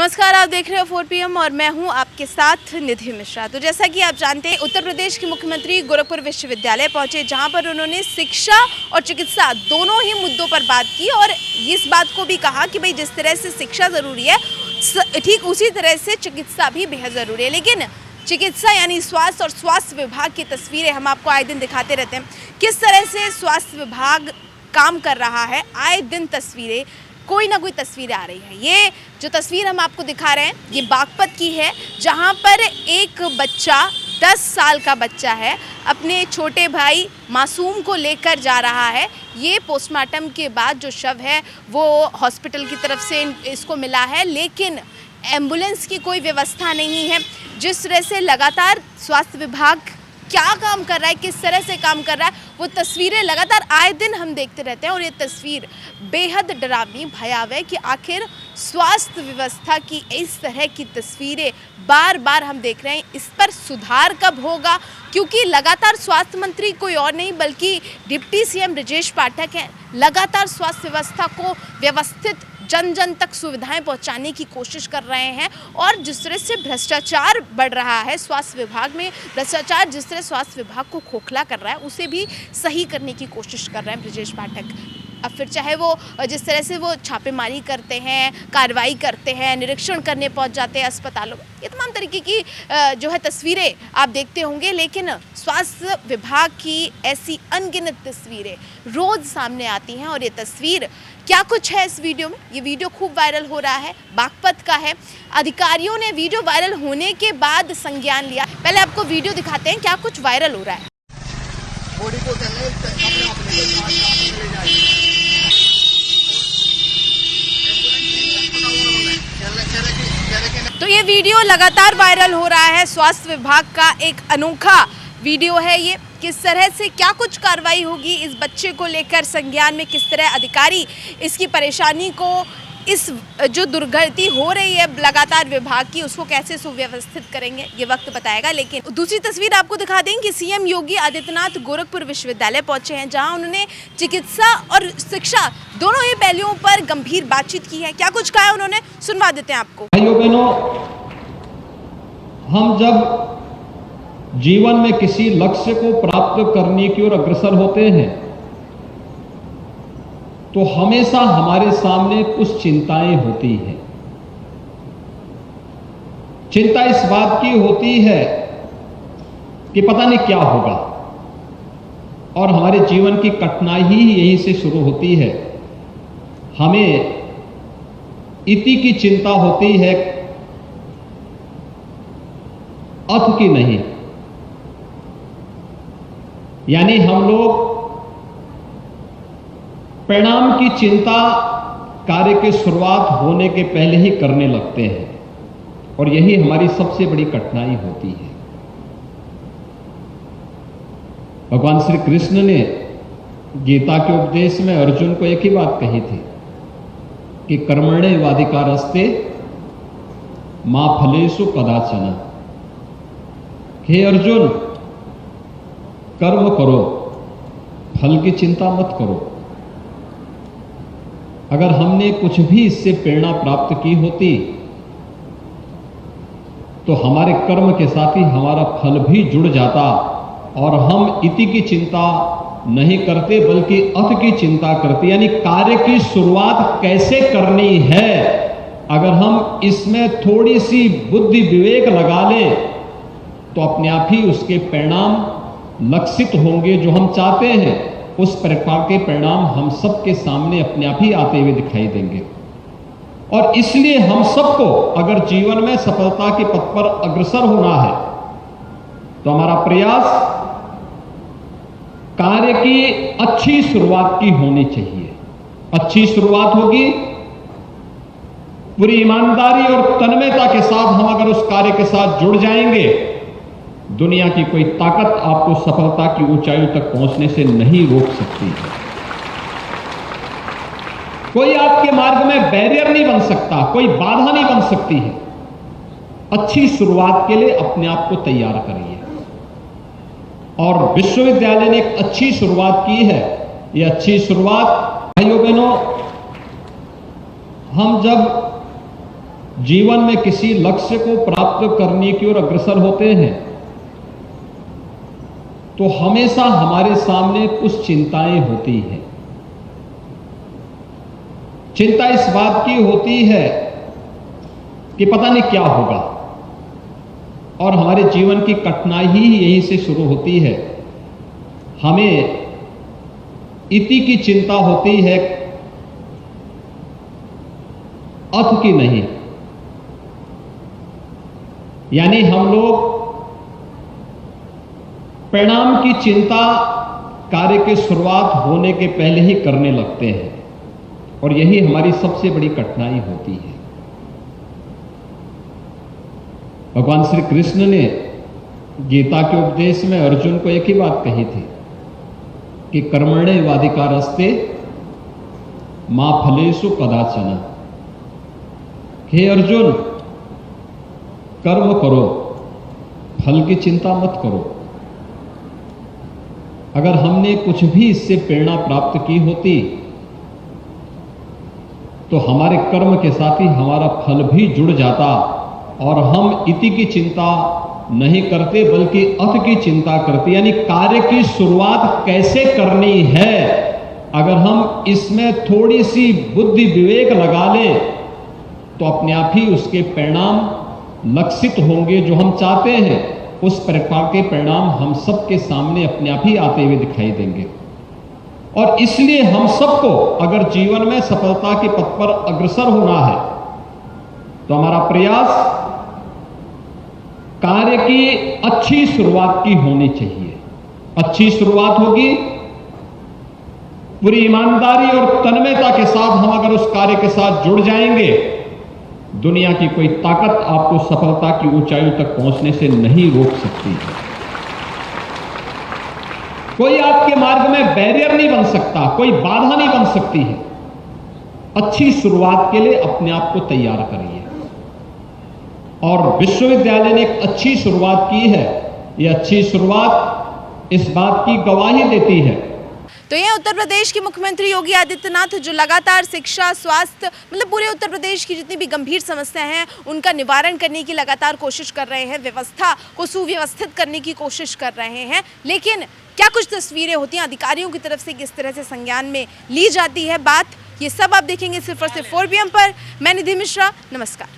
नमस्कार, आप देख रहे हो 4 PM और मैं हूं आपके साथ निधि मिश्रा। तो जैसा कि आप जानते हैं, उत्तर प्रदेश के मुख्यमंत्री गोरखपुर विश्वविद्यालय पहुंचे, जहां पर उन्होंने शिक्षा और चिकित्सा दोनों ही मुद्दों पर बात की और इस बात को भी कहा कि भाई जिस तरह से शिक्षा ज़रूरी है, ठीक उसी तरह से चिकित्सा भी बेहद ज़रूरी है। लेकिन चिकित्सा यानी स्वास्थ्य और स्वास्थ्य विभाग की तस्वीरें हम आपको आए दिन दिखाते रहते हैं, किस तरह से स्वास्थ्य विभाग काम कर रहा है। आए दिन तस्वीरें, कोई ना कोई तस्वीरें आ रही है। ये जो तस्वीर हम आपको दिखा रहे हैं, ये बागपत की है, जहां पर एक बच्चा 10 साल का बच्चा है, अपने छोटे भाई मासूम को लेकर जा रहा है। ये पोस्टमार्टम के बाद जो शव है वो हॉस्पिटल की तरफ से इसको मिला है, लेकिन एम्बुलेंस की कोई व्यवस्था नहीं है। जिस तरह से लगातार स्वास्थ्य विभाग क्या काम कर रहा है, किस तरह से काम कर रहा है, वो तस्वीरें लगातार आए दिन हम देखते रहते हैं। और ये तस्वीर बेहद डरावनी, भयावह कि आखिर स्वास्थ्य व्यवस्था की इस तरह की तस्वीरें बार बार हम देख रहे हैं। इस पर सुधार कब होगा, क्योंकि लगातार स्वास्थ्य मंत्री कोई और नहीं बल्कि डिप्टी CM ब्रजेश पाठक हैं। लगातार स्वास्थ्य व्यवस्था को व्यवस्थित जन जन तक सुविधाएं पहुंचाने की कोशिश कर रहे हैं। और जिस तरह से भ्रष्टाचार बढ़ रहा है स्वास्थ्य विभाग में, भ्रष्टाचार जिस तरह स्वास्थ्य विभाग को खोखला कर रहा है, उसे भी सही करने की कोशिश कर रहे हैं ब्रजेश पाठक। अब फिर चाहे वो जिस तरह से वो छापेमारी करते हैं, कार्रवाई करते हैं, निरीक्षण करने पहुंच जाते हैं अस्पतालों में, ये तमाम तरीके की जो है तस्वीरें आप देखते होंगे। लेकिन स्वास्थ्य विभाग की ऐसी अनगिनत तस्वीरें रोज़ सामने आती हैं। और ये तस्वीर क्या कुछ है इस वीडियो में, ये वीडियो खूब वायरल हो रहा है, बागपत का है। अधिकारियों ने वीडियो वायरल होने के बाद संज्ञान लिया। पहले आपको वीडियो दिखाते हैं क्या कुछ वायरल हो रहा है। बॉडी को तो ये वीडियो लगातार वायरल हो रहा है। स्वास्थ्य विभाग का एक अनोखा वीडियो है ये। किस तरह से क्या कुछ कार्रवाई होगी इस बच्चे को लेकर, संज्ञान में किस तरह अधिकारी इसकी परेशानी को, इस जो दुर्गति हो रही है लगातार विभाग की, उसको कैसे सुव्यवस्थित करेंगे, ये वक्त बताएगा। लेकिन दूसरी तस्वीर आपको दिखा दें कि CM योगी आदित्यनाथ गोरखपुर विश्वविद्यालय पहुंचे हैं, जहां उन्होंने चिकित्सा और शिक्षा दोनों ही पहलुओं पर गंभीर बातचीत की है। क्या कुछ कहा है उन्होंने, सुनवा देते हैं आपको। भाइयों बहनों, हम जब जीवन में किसी लक्ष्य को प्राप्त करने की ओर अग्रसर होते हैं तो हमेशा हमारे सामने कुछ चिंताएं होती हैं। चिंता इस बात की होती है कि पता नहीं क्या होगा, और हमारे जीवन की कठिनाई ही यहीं से शुरू होती है। हमें इति की चिंता होती है, अथ की नहीं। यानी हम लोग परिणाम की चिंता कार्य की शुरुआत होने के पहले ही करने लगते हैं, और यही हमारी सबसे बड़ी कठिनाई होती है। भगवान श्री कृष्ण ने गीता के उपदेश में अर्जुन को एक ही बात कही थी कि कर्मण्येवाधिकारस्ते मा फलेषु कदाचन। हे अर्जुन, कर्म करो, फल की चिंता मत करो। अगर हमने कुछ भी इससे प्रेरणा प्राप्त की होती तो हमारे कर्म के साथ ही हमारा फल भी जुड़ जाता, और हम इति की चिंता नहीं करते बल्कि अथ की चिंता करते। यानी कार्य की शुरुआत कैसे करनी है, अगर हम इसमें थोड़ी सी बुद्धि विवेक लगा लें तो अपने आप ही उसके परिणाम लक्षित होंगे। जो हम चाहते हैं उस प्रकार के परिणाम हम सबके सामने अपने आप ही आते हुए दिखाई देंगे। और इसलिए हम सबको अगर जीवन में सफलता के पथ पर अग्रसर होना है तो हमारा प्रयास कार्य की अच्छी शुरुआत की होनी चाहिए। अच्छी शुरुआत होगी, पूरी ईमानदारी और तन्मयता के साथ हम अगर उस कार्य के साथ जुड़ जाएंगे, दुनिया की कोई ताकत आपको सफलता की ऊंचाइयों तक पहुंचने से नहीं रोक सकती है। कोई आपके मार्ग में बैरियर नहीं बन सकता, कोई बाधा नहीं बन सकती है। अच्छी शुरुआत के लिए अपने आप को तैयार करिए। और विश्वविद्यालय ने एक अच्छी शुरुआत की है। ये अच्छी शुरुआत भाइयों बहनों, हम जब जीवन में किसी लक्ष्य को प्राप्त करने की ओर अग्रसर होते हैं तो हमेशा हमारे सामने कुछ चिंताएं होती हैं। चिंता इस बात की होती है कि पता नहीं क्या होगा, और हमारे जीवन की कठिनाई ही यहीं से शुरू होती है। हमें इति की चिंता होती है, अथ की नहीं। यानी हम लोग परिणाम की चिंता कार्य की शुरुआत होने के पहले ही करने लगते हैं, और यही हमारी सबसे बड़ी कठिनाई होती है। भगवान श्री कृष्ण ने गीता के उपदेश में अर्जुन को एक ही बात कही थी कि कर्मण्येवाधिकारस्ते मा फलेषु कदाचन। हे अर्जुन, कर्म करो, फल की चिंता मत करो। अगर हमने कुछ भी इससे प्रेरणा प्राप्त की होती तो हमारे कर्म के साथ ही हमारा फल भी जुड़ जाता, और हम इति की चिंता नहीं करते बल्कि अथ की चिंता करते, यानी कार्य की शुरुआत कैसे करनी है। अगर हम इसमें थोड़ी सी बुद्धि विवेक लगा लें तो अपने आप ही उसके परिणाम लक्षित होंगे। जो हम चाहते हैं उस प्रकार के परिणाम हम सबके सामने अपने आप ही आते हुए दिखाई देंगे। और इसलिए हम सबको अगर जीवन में सफलता के पथ पर अग्रसर होना है तो हमारा प्रयास कार्य की अच्छी शुरुआत की होनी चाहिए। अच्छी शुरुआत होगी, पूरी ईमानदारी और तन्मयता के साथ हम अगर उस कार्य के साथ जुड़ जाएंगे, दुनिया की कोई ताकत आपको सफलता की ऊंचाइयों तक पहुंचने से नहीं रोक सकती है। कोई आपके मार्ग में बैरियर नहीं बन सकता, कोई बाधा नहीं बन सकती है। अच्छी शुरुआत के लिए अपने आप को तैयार करिए, और विश्वविद्यालय ने एक अच्छी शुरुआत की है। यह अच्छी शुरुआत इस बात की गवाही देती है। तो ये उत्तर प्रदेश के मुख्यमंत्री योगी आदित्यनाथ जो लगातार शिक्षा, स्वास्थ्य, मतलब पूरे उत्तर प्रदेश की जितनी भी गंभीर समस्याएं हैं उनका निवारण करने की लगातार कोशिश कर रहे हैं, व्यवस्था को सुव्यवस्थित करने की कोशिश कर रहे हैं। लेकिन क्या कुछ तस्वीरें होती हैं अधिकारियों की तरफ से किस तरह से संज्ञान में ली जाती है बात, ये सब आप देखेंगे सिर्फ और सिर्फ 4PM पर। मैं निधि मिश्रा, नमस्कार।